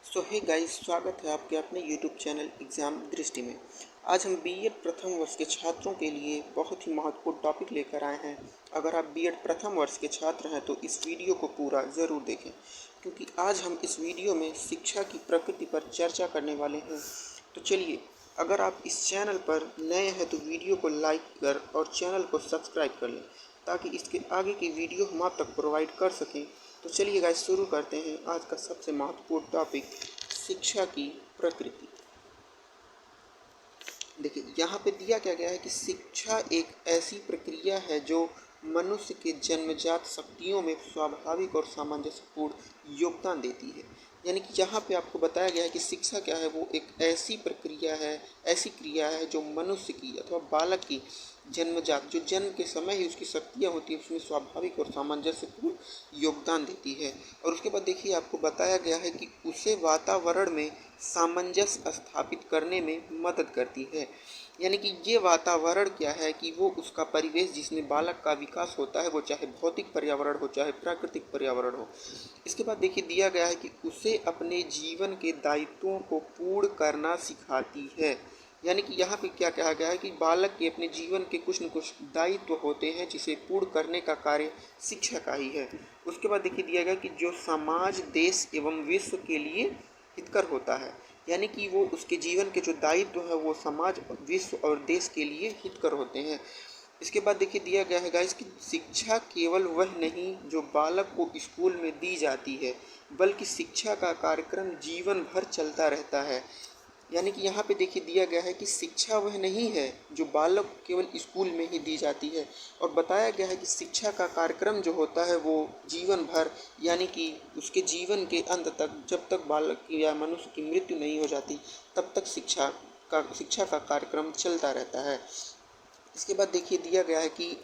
सो hey guys, स्वागत है आपके अपने यूट्यूब चैनल एग्ज़ाम दृष्टि में। आज हम बीएड प्रथम वर्ष के छात्रों के लिए बहुत ही महत्वपूर्ण टॉपिक लेकर आए हैं। अगर आप बीएड प्रथम वर्ष के छात्र हैं तो इस वीडियो को पूरा ज़रूर देखें, क्योंकि आज हम इस वीडियो में शिक्षा की प्रकृति पर चर्चा करने वाले हैं। तो चलिए, अगर आप इस चैनल पर नए हैं तो वीडियो को लाइक कर और चैनल को सब्सक्राइब कर लें, ताकि इसके आगे की वीडियो हम आप तक प्रोवाइड कर सकें। तो चलिए गाइस, शुरू करते हैं आज का सबसे महत्वपूर्ण टॉपिक, शिक्षा की प्रकृति। देखिए, यहाँ पे दिया क्या गया है कि शिक्षा एक ऐसी प्रक्रिया है जो मनुष्य के जन्मजात शक्तियों में स्वाभाविक और सामंजस्यपूर्ण योगदान देती है। यानी कि यहाँ पे आपको बताया गया है कि शिक्षा क्या है, वो एक ऐसी प्रक्रिया है, ऐसी क्रिया है जो मनुष्य की अथवा बालक की जन्मजात, जो जन्म के समय ही उसकी शक्तियाँ होती है, उसमें स्वाभाविक और सामंजस्यपूर्ण योगदान देती है। और उसके बाद देखिए, आपको बताया गया है कि उसे वातावरण में सामंजस्य स्थापित करने में मदद करती है। यानी कि ये वातावरण क्या है कि वो उसका परिवेश जिसमें बालक का विकास होता है, वो चाहे भौतिक पर्यावरण हो चाहे प्राकृतिक पर्यावरण हो। इसके बाद देखिए, दिया गया है कि उसे अपने जीवन के दायित्वों को पूर्ण करना सिखाती है। यानी कि यहाँ पे क्या कहा गया है कि बालक के अपने जीवन के कुछ न कुछ दायित्व होते हैं, जिसे पूर्ण करने का कार्य शिक्षा का ही है। उसके बाद देखिए, दिया गया कि जो समाज, देश एवं विश्व के लिए हितकर होता है। यानी कि वो उसके जीवन के जो दायित्व है वो समाज, विश्व और देश के लिए हितकर होते हैं। इसके बाद देखिए, दिया गया है गाइस कि शिक्षा केवल वह नहीं जो बालक को स्कूल में दी जाती है, बल्कि शिक्षा का कार्यक्रम जीवन भर चलता रहता है। यानी कि यहाँ पे देखिए, दिया गया है कि शिक्षा वह नहीं है जो बालक को केवल स्कूल में ही दी जाती है, और बताया गया है कि शिक्षा का कार्यक्रम जो होता है वो जीवन भर, यानी कि उसके जीवन के अंत तक, जब तक बालक की या मनुष्य की मृत्यु नहीं हो जाती, तब तक शिक्षा का कार्यक्रम चलता रहता है। इसके बाद देखिए, दिया गया है कि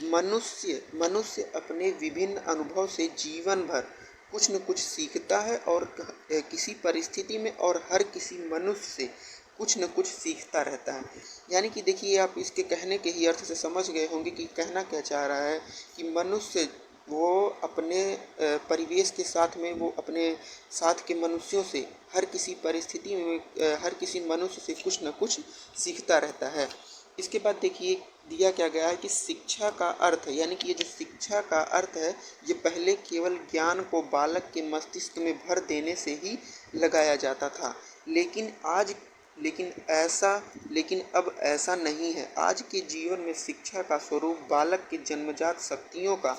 मनुष्य अपने विभिन्न अनुभव से जीवन भर कुछ न कुछ सीखता है, और किसी परिस्थिति में और हर किसी मनुष्य से कुछ न कुछ सीखता रहता है। यानी कि देखिए, आप इसके कहने के ही अर्थ से समझ गए होंगे कि कहना क्या चाह रहा है कि मनुष्य वो अपने परिवेश के साथ में, वो अपने साथ के मनुष्यों से हर किसी परिस्थिति में हर किसी मनुष्य से कुछ न कुछ सीखता रहता है। इसके बाद देखिए, दिया क्या गया है कि शिक्षा का अर्थ, यानी कि ये जो शिक्षा का अर्थ है, ये पहले केवल ज्ञान को बालक के मस्तिष्क में भर देने से ही लगाया जाता था, लेकिन अब ऐसा नहीं है। आज के जीवन में शिक्षा का स्वरूप बालक के जन्मजात शक्तियों का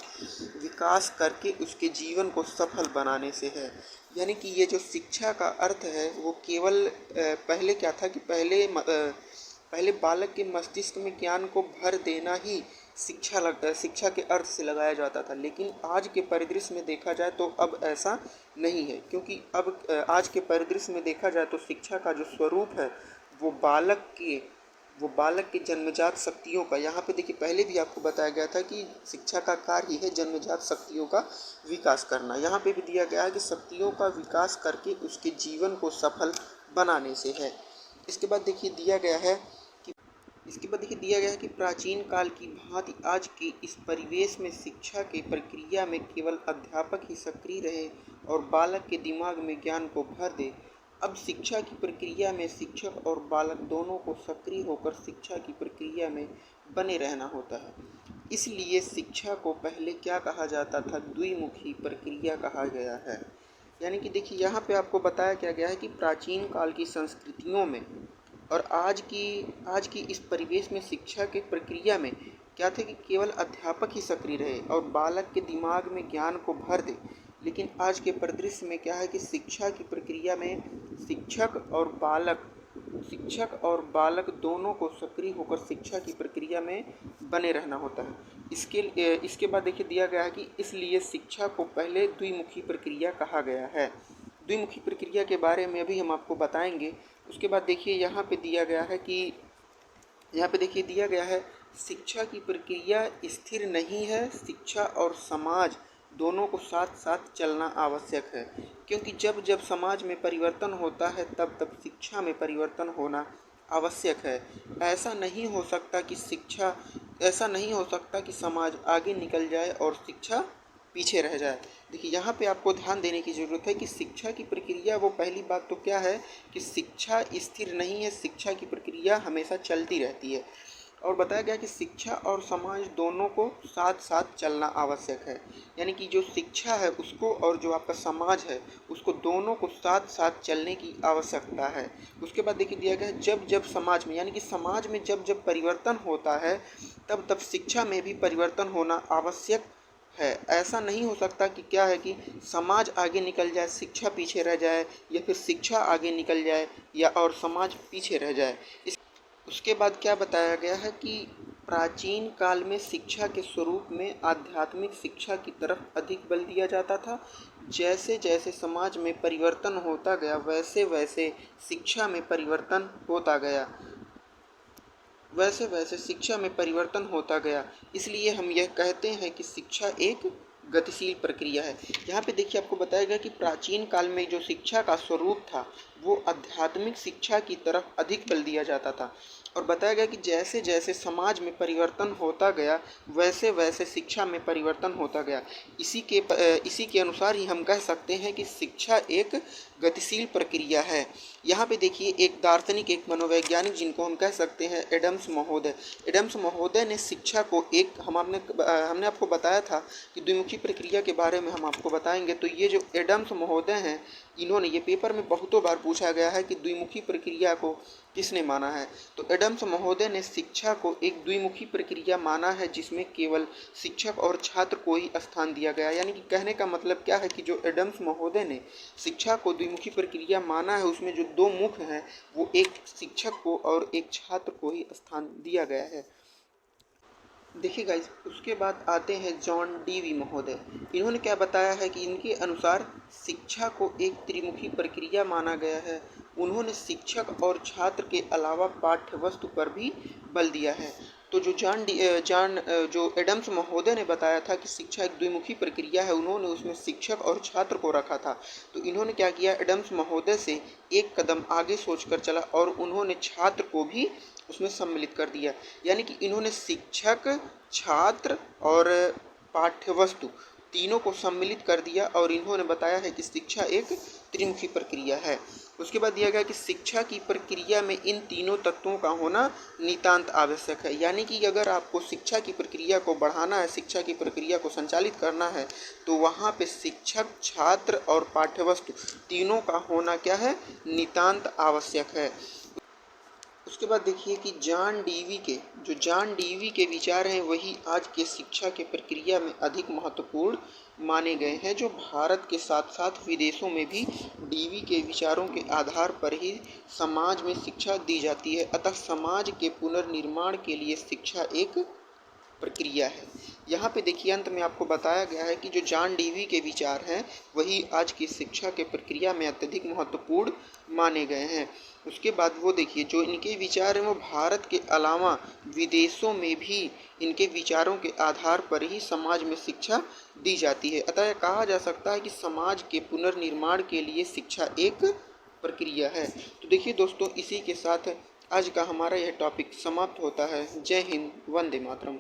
विकास करके उसके जीवन को सफल बनाने से है। यानी कि ये जो शिक्षा का अर्थ है वो केवल पहले क्या था कि पहले बालक के मस्तिष्क में ज्ञान को भर देना ही शिक्षा के अर्थ से लगाया जाता था, लेकिन आज के परिदृश्य में देखा जाए तो अब ऐसा नहीं है। क्योंकि अब आज के परिदृश्य में देखा जाए तो शिक्षा का जो स्वरूप है वो बालक के जन्मजात शक्तियों का, यहाँ पे देखिए, पहले भी आपको बताया गया था कि शिक्षा का कार्य ही है जन्मजात शक्तियों का विकास करना। यहाँ पे भी दिया गया है कि शक्तियों का विकास करके उसके जीवन को सफल बनाने से है। इसके बाद देखिए, दिया गया है कि प्राचीन काल की भांति आज के इस परिवेश में शिक्षा की प्रक्रिया में केवल अध्यापक ही सक्रिय रहे और बालक के दिमाग में ज्ञान को भर दे। अब शिक्षा की प्रक्रिया में शिक्षक और बालक दोनों को सक्रिय होकर शिक्षा की प्रक्रिया में बने रहना होता है। इसलिए शिक्षा को पहले क्या कहा जाता था, द्विमुखी प्रक्रिया कहा गया है। यानी कि देखिए, यहाँ पे आपको बताया क्या गया है कि प्राचीन काल की संस्कृतियों में और आज की इस परिवेश में शिक्षा की प्रक्रिया में क्या थे कि केवल अध्यापक ही सक्रिय रहे और बालक के दिमाग में ज्ञान को भर दे। लेकिन आज के परिदृश्य में क्या है कि शिक्षा की प्रक्रिया में शिक्षक और बालक दोनों को सक्रिय होकर शिक्षा की प्रक्रिया में बने रहना होता है। इसके बाद देखिए, दिया गया है कि इसलिए शिक्षा को पहले द्विमुखी प्रक्रिया कहा गया है। द्विमुखी प्रक्रिया के बारे में अभी हम आपको बताएंगे। उसके बाद देखिए, यहाँ पे दिया गया है शिक्षा की प्रक्रिया स्थिर नहीं है, शिक्षा और समाज दोनों को साथ साथ चलना आवश्यक है। क्योंकि जब जब समाज में परिवर्तन होता है तब तब शिक्षा में परिवर्तन होना आवश्यक है। ऐसा नहीं हो सकता कि समाज आगे निकल जाए और शिक्षा पीछे रह जाए। देखिए यहाँ पे आपको ध्यान देने की ज़रूरत है कि शिक्षा की प्रक्रिया, वो पहली बात तो क्या है कि शिक्षा स्थिर नहीं है, शिक्षा की प्रक्रिया हमेशा चलती रहती है। और बताया गया कि शिक्षा और समाज दोनों को साथ साथ चलना आवश्यक है। यानी कि जो शिक्षा है उसको और जो आपका समाज है उसको दोनों को साथ साथ चलने की आवश्यकता है। उसके बाद देखिए दिया गया है जब जब समाज में, यानी कि समाज में जब जब परिवर्तन होता है तब तब शिक्षा में भी परिवर्तन होना आवश्यक है। ऐसा नहीं हो सकता कि क्या है कि समाज आगे निकल जाए, शिक्षा पीछे रह जाए, या फिर शिक्षा आगे निकल जाए या और समाज पीछे रह जाए। उसके बाद क्या बताया गया है कि प्राचीन काल में शिक्षा के स्वरूप में आध्यात्मिक शिक्षा की तरफ अधिक बल दिया जाता था। जैसे जैसे समाज में परिवर्तन होता गया वैसे वैसे शिक्षा में परिवर्तन होता गया, वैसे वैसे शिक्षा में परिवर्तन होता गया। इसलिए हम यह कहते हैं कि शिक्षा एक गतिशील प्रक्रिया है। यहाँ पे देखिए आपको बताया गया कि प्राचीन काल में जो शिक्षा का स्वरूप था वो आध्यात्मिक शिक्षा की तरफ अधिक बल दिया जाता था। और बताया गया कि जैसे जैसे समाज में परिवर्तन होता गया वैसे वैसे शिक्षा में परिवर्तन होता गया। इसी के अनुसार ही हम कह सकते हैं कि शिक्षा एक गतिशील प्रक्रिया है। यहाँ पे देखिए एक दार्शनिक, एक मनोवैज्ञानिक जिनको हम कह सकते हैं एडम्स महोदय। एडम्स महोदय ने शिक्षा को एक हमने आपको बताया था कि द्विमुखी प्रक्रिया के बारे में हम आपको बताएंगे। तो ये जो एडम्स महोदय हैं इन्होंने, ये पेपर में बहुतों बार पूछा गया है कि द्विमुखी प्रक्रिया को किसने माना है। तो एडम्स महोदय ने शिक्षा को एक द्विमुखी प्रक्रिया माना है जिसमें केवल शिक्षक और छात्र को ही स्थान दिया गया। यानी कि कहने का मतलब क्या है कि जो एडम्स महोदय ने शिक्षा को द्विमुखी प्रक्रिया माना है उसमें जो दो मुख हैं वो एक शिक्षक को और एक छात्र को ही स्थान दिया गया है। देखिए गाइस, उसके बाद आते हैं जॉन डीवी महोदय। इन्होंने क्या बताया है कि इनके अनुसार शिक्षा को एक त्रिमुखी प्रक्रिया माना गया है। उन्होंने शिक्षक और छात्र के अलावा पाठ्य वस्तु पर भी बल दिया है। तो जो एडम्स महोदय ने बताया था कि शिक्षा एक द्विमुखी प्रक्रिया है, उन्होंने उसमें शिक्षक और छात्र को रखा था। तो इन्होंने क्या किया, एडम्स महोदय से एक कदम आगे सोचकर चला और उन्होंने छात्र को भी उसमें सम्मिलित कर दिया। यानी कि इन्होंने शिक्षक, छात्र और पाठ्यवस्तु तीनों को सम्मिलित कर दिया और इन्होंने बताया है कि शिक्षा एक त्रिमुखी प्रक्रिया है। उसके बाद दिया गया कि शिक्षा की प्रक्रिया में इन तीनों तत्वों का होना नितांत आवश्यक है। यानी कि अगर आपको शिक्षा की प्रक्रिया को बढ़ाना है, शिक्षा की प्रक्रिया को संचालित करना है तो वहाँ पे शिक्षक, छात्र और पाठ्यवस्तु तीनों का होना क्या है, नितांत आवश्यक है। उसके बाद देखिए कि जॉन डीवी के विचार हैं वही आज के शिक्षा के प्रक्रिया में अधिक महत्वपूर्ण माने गए हैं। जो भारत के साथ साथ विदेशों में भी डीवी के विचारों के आधार पर ही समाज में शिक्षा दी जाती है। अतः समाज के पुनर्निर्माण के लिए शिक्षा एक प्रक्रिया है। यहाँ पे देखिए अंत में आपको बताया गया है कि जो जॉन डीवी के विचार हैं वही आज की शिक्षा के प्रक्रिया में अत्यधिक महत्वपूर्ण माने गए हैं। उसके बाद वो देखिए जो इनके विचार हैं वो भारत के अलावा विदेशों में भी इनके विचारों के आधार पर ही समाज में शिक्षा दी जाती है। अतः कहा जा सकता है कि समाज के पुनर्निर्माण के लिए शिक्षा एक प्रक्रिया है। तो देखिए दोस्तों, इसी के साथ आज का हमारा यह टॉपिक समाप्त होता है। जय हिंद, वंदे मातरम।